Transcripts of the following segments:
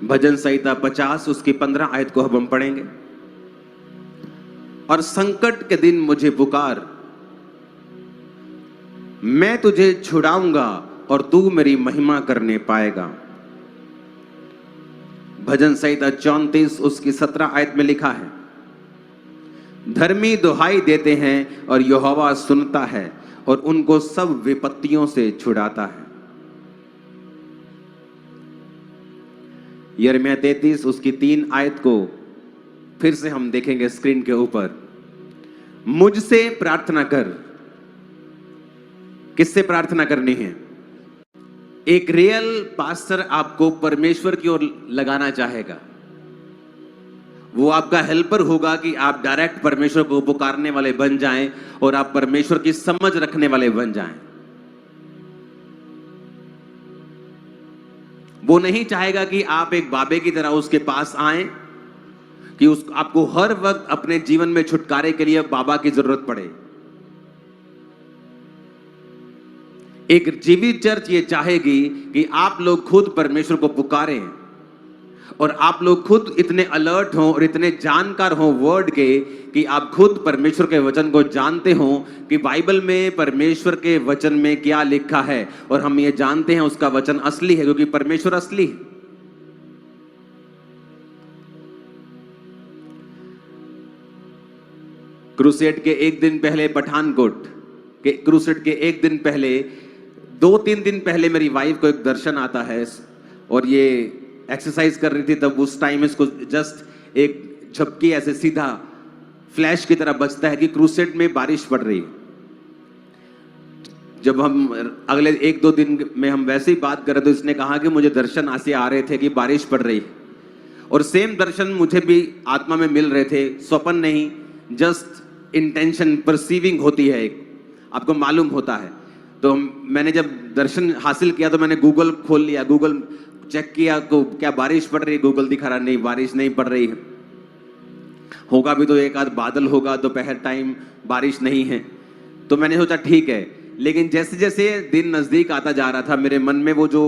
भजन संहिता 50 उसकी 15 आयत को हम पढ़ेंगे। और संकट के दिन मुझे पुकार, मैं तुझे छुड़ाऊंगा और तू मेरी महिमा करने पाएगा। भजन संहिता 34 उसकी 17 आयत में लिखा है, धर्मी दुहाई देते हैं और यहोवा सुनता है और उनको सब विपत्तियों से छुड़ाता है। यिर्मयाह 33 उसकी 3 आयत को फिर से हम देखेंगे स्क्रीन के ऊपर। मुझसे प्रार्थना कर। किससे प्रार्थना करनी है? एक रियल पास्टर आपको परमेश्वर की ओर लगाना चाहेगा। वो आपका हेल्पर होगा कि आप डायरेक्ट परमेश्वर को पुकारने वाले बन जाएं और आप परमेश्वर की समझ रखने वाले बन जाएं। वो नहीं चाहेगा कि आप एक बाबे की तरह उसके पास आएं, कि आपको हर वक्त अपने जीवन में छुटकारे के लिए बाबा की जरूरत पड़े। एक जीवित चर्च ये चाहेगी कि आप लोग खुद परमेश्वर को पुकारें और आप लोग खुद इतने अलर्ट हों और इतने जानकार हों वर्ड के कि आप खुद परमेश्वर के वचन को जानते हों कि बाइबल में परमेश्वर के वचन में क्या लिखा है, और हम ये जानते हैं उसका वचन असली है क्योंकि परमेश्वर असली है। क्रूसेड के एक दिन पहले, पठानकोट के क्रूसेड के एक दिन पहले, 2-3 दिन पहले मेरी वाइफ को एक दर्शन आता है और ये एक्सरसाइज कर रही थी। तब उस टाइम इसको जस्ट एक झपकी ऐसे सीधा फ्लैश की तरह बचता है कि क्रूसेड में बारिश पड़ रही है। जब हम अगले 1-2 दिन में हम वैसे ही बात कर रहे तो इसने कहा कि मुझे दर्शन ऐसे आ रहे थे कि बारिश पड़ रही है, और सेम दर्शन मुझे भी आत्मा में मिल रहे थे। स्वप्न नहीं, जस्ट इंटेंशन परसीविंग होती है, एक आपको मालूम होता है। तो मैंने जब दर्शन हासिल किया तो मैंने गूगल खोल लिया, गूगल चेक किया को क्या बारिश पड़ रही है, गूगल दिखा रहा नहीं, बारिश नहीं पड़ रही है। होगा भी तो एक आध बादल होगा, दोपहर टाइम बारिश नहीं है। तो मैंने सोचा ठीक है, लेकिन जैसे जैसे दिन नजदीक आता जा रहा था मेरे मन में वो जो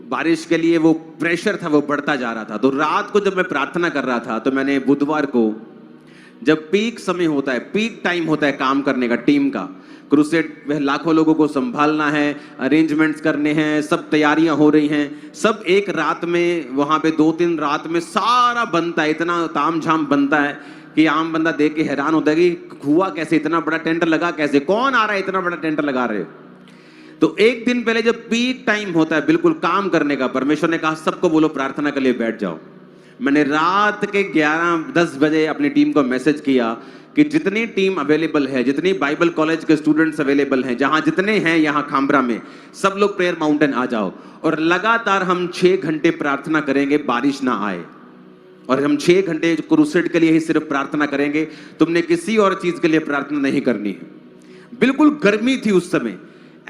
बारिश के लिए वो प्रेशर था वो बढ़ता जा रहा था। तो रात को जब मैं प्रार्थना कर रहा था तो मैंने बुधवार को, जब पीक समय होता है, पीक टाइम होता है काम करने का टीम का, क्रूसेड वह लाखों लोगों को संभालना है, अरेंजमेंट्स करने हैं, सब तैयारियां हो रही हैं, सब एक रात में वहां पे 2-3 रात में सारा बनता है, इतना तामझाम बनता है कि आम बंदा देख के हैरान होता है कि हुआ कैसे, इतना बड़ा टेंट लगा कैसे, कौन आ रहा है इतना बड़ा टेंट लगा रहे हो। तो एक दिन पहले जब पीक टाइम होता है बिल्कुल काम करने का, परमेश्वर ने कहा सबको बोलो प्रार्थना के लिए बैठ जाओ। मैंने रात के 11-10 बजे अपनी टीम को मैसेज किया कि जितनी टीम अवेलेबल है, जितनी बाइबल कॉलेज के स्टूडेंट्स अवेलेबल हैं, जहां जितने हैं यहाँ खामरा में, सब लोग प्रेयर माउंटेन आ जाओ और लगातार हम 6 घंटे प्रार्थना करेंगे, बारिश ना आए। और हम 6 घंटे क्रूसेड के लिए ही सिर्फ प्रार्थना करेंगे, तुमने किसी और चीज के लिए प्रार्थना नहीं करनी है। बिल्कुल गर्मी थी उस समय,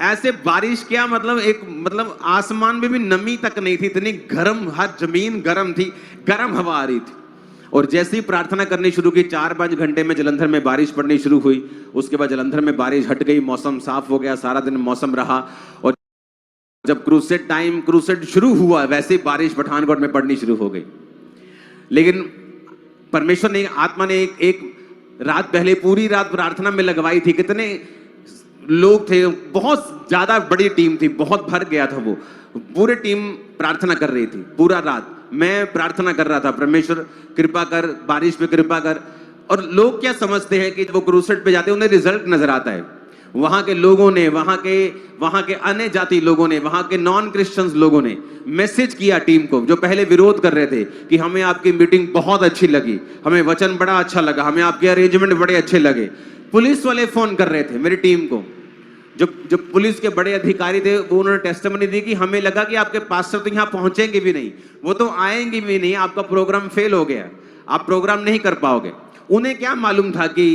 ऐसे बारिश क्या मतलब आसमान में भी नमी तक नहीं थी, इतनी गर्म, हर जमीन गर्म थी, गर्म हवा आ रही थी। और जैसे ही प्रार्थना करनी शुरू की 4-5 घंटे में जलंधर में बारिश पड़नी शुरू हुई। उसके बाद जलंधर में बारिश हट गई, मौसम साफ हो गया, सारा दिन मौसम रहा। और जब क्रूसेड शुरू हुआ वैसे ही बारिश पठानकोट में पड़नी शुरू हो गई। लेकिन परमेश्वर ने, आत्मा ने एक रात पहले पूरी रात प्रार्थना में लगवाई थी। कितने लोग थे, बहुत ज्यादा बड़ी टीम थी, बहुत भर गया था वो, पूरी टीम प्रार्थना कर रही थी पूरा रात। मैं प्रार्थना कर रहा था, परमेश्वर कृपा कर, बारिश पे कृपा कर। और लोग क्या समझते हैं कि वो क्रूसेड पे जाते हैं उन्हें रिजल्ट नजर आता है। वहां के लोगों ने, वहां के अन्य जाति लोगों ने, वहां के नॉन क्रिश्चियंस लोगों ने मैसेज किया टीम को, जो पहले विरोध कर रहे थे, कि हमें आपकी मीटिंग बहुत अच्छी लगी, हमें वचन बड़ा अच्छा लगा, हमें आपके अरेंजमेंट बड़े अच्छे लगे। पुलिस वाले फोन कर रहे थे मेरी टीम को, जो पुलिस के बड़े अधिकारी थे, वो उन्होंने टेस्टिमनी दी कि हमें लगा कि आपके पास्टर तो यहाँ पहुंचेंगे भी नहीं, वो तो आएंगे भी नहीं, आपका प्रोग्राम फेल हो गया, आप प्रोग्राम नहीं कर पाओगे। उन्हें क्या मालूम था कि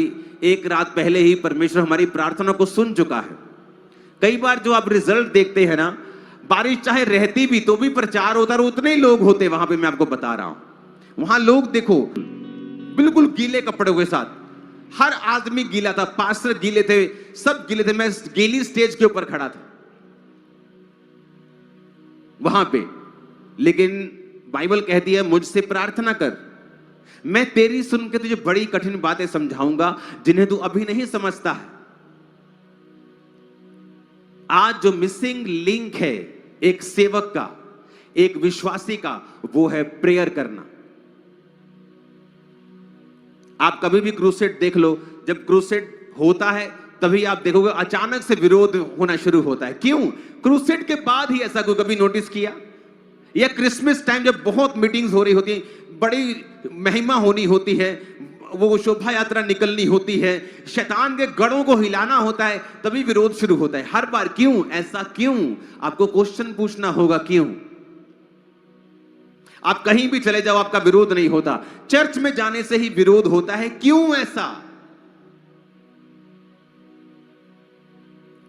एक रात पहले ही परमेश्वर हमारी प्रार्थना को सुन चुका है। कई बार जो आप रिजल्ट देखते हैं ना, बारिश चाहे रहती भी तो भी प्रचार होता है, उतने ही लोग होते वहां पे। मैं आपको बता रहा हूं, वहां लोग देखो बिल्कुल गीले कपड़ों के साथ, हर आदमी गीला था, पास्टर गीले थे, सब गीले थे। मैं गीली स्टेज के ऊपर खड़ा था वहां पे, लेकिन बाइबल कहती है मुझसे प्रार्थना कर, मैं तेरी सुन के तुझे बड़ी कठिन बातें समझाऊंगा जिन्हें तू अभी नहीं समझता है। आज जो मिसिंग लिंक है एक सेवक का, एक विश्वासी का, वो है प्रेयर करना। आप कभी भी क्रूसेड देख लो, जब क्रूसेड होता है तभी आप देखोगे अचानक से विरोध होना शुरू होता है। क्यों? क्रूसेड के बाद ही ऐसा कोई कभी नोटिस किया? या क्रिसमस टाइम जब बहुत मीटिंग्स हो रही होती है, बड़ी महिमा होनी होती है, वो शोभा यात्रा निकलनी होती है, शैतान के गढ़ों को हिलाना होता है, तभी विरोध शुरू होता है हर बार। क्यों? ऐसा क्यों? आपको क्वेश्चन पूछना होगा क्यों। आप कहीं भी चले जाओ आपका विरोध नहीं होता, चर्च में जाने से ही विरोध होता है। क्यों ऐसा?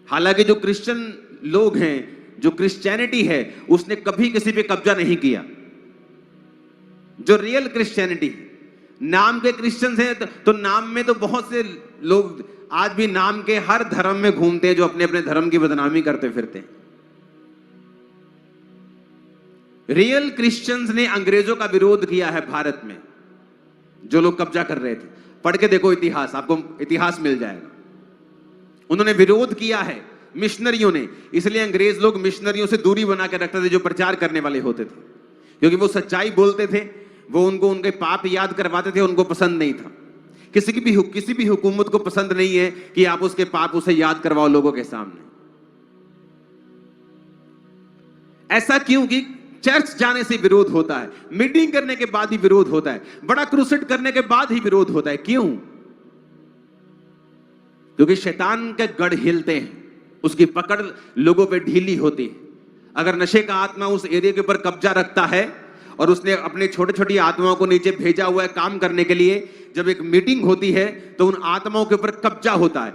हालांकि जो क्रिश्चियन लोग हैं, जो क्रिश्चियनिटी है, उसने कभी किसी पे कब्जा नहीं किया। जो रियल क्रिश्चियनिटी है, नाम के क्रिश्चियंस हैं तो नाम में तो बहुत से लोग आज भी नाम के हर धर्म में घूमते हैं, जो अपने अपने धर्म की बदनामी करते फिरते हैं। रियल क्रिश्चियंस ने अंग्रेजों का विरोध किया है भारत में, जो लोग कब्जा कर रहे थे। पढ़ के देखो इतिहास, आपको इतिहास मिल जाएगा। उन्होंने विरोध किया है मिशनरियों ने, इसलिए अंग्रेज लोग मिशनरियों से दूरी बना के रखते थे जो प्रचार करने वाले होते थे, क्योंकि वो सच्चाई बोलते थे, वो उनको उनके पाप याद करवाते थे, उनको पसंद नहीं था। किसी भी हुकूमत को पसंद नहीं है कि आप उसके पाप उसे याद करवाओ लोगों के सामने। ऐसा क्यों कि चर्च जाने से विरोध होता है, मीटिंग करने के बाद ही विरोध होता है, बड़ा क्रूसेड करने के बाद ही विरोध होता है। क्यों? क्योंकि शैतान के गढ़ हिलते हैं, उसकी पकड़ लोगों पे ढीली होती है। अगर नशे का आत्मा उस एरिया के ऊपर कब्जा रखता है और उसने अपने छोटे छोटी आत्माओं को नीचे भेजा हुआ है काम करने के लिए, जब एक मीटिंग होती है तो उन आत्माओं के ऊपर कब्जा होता है।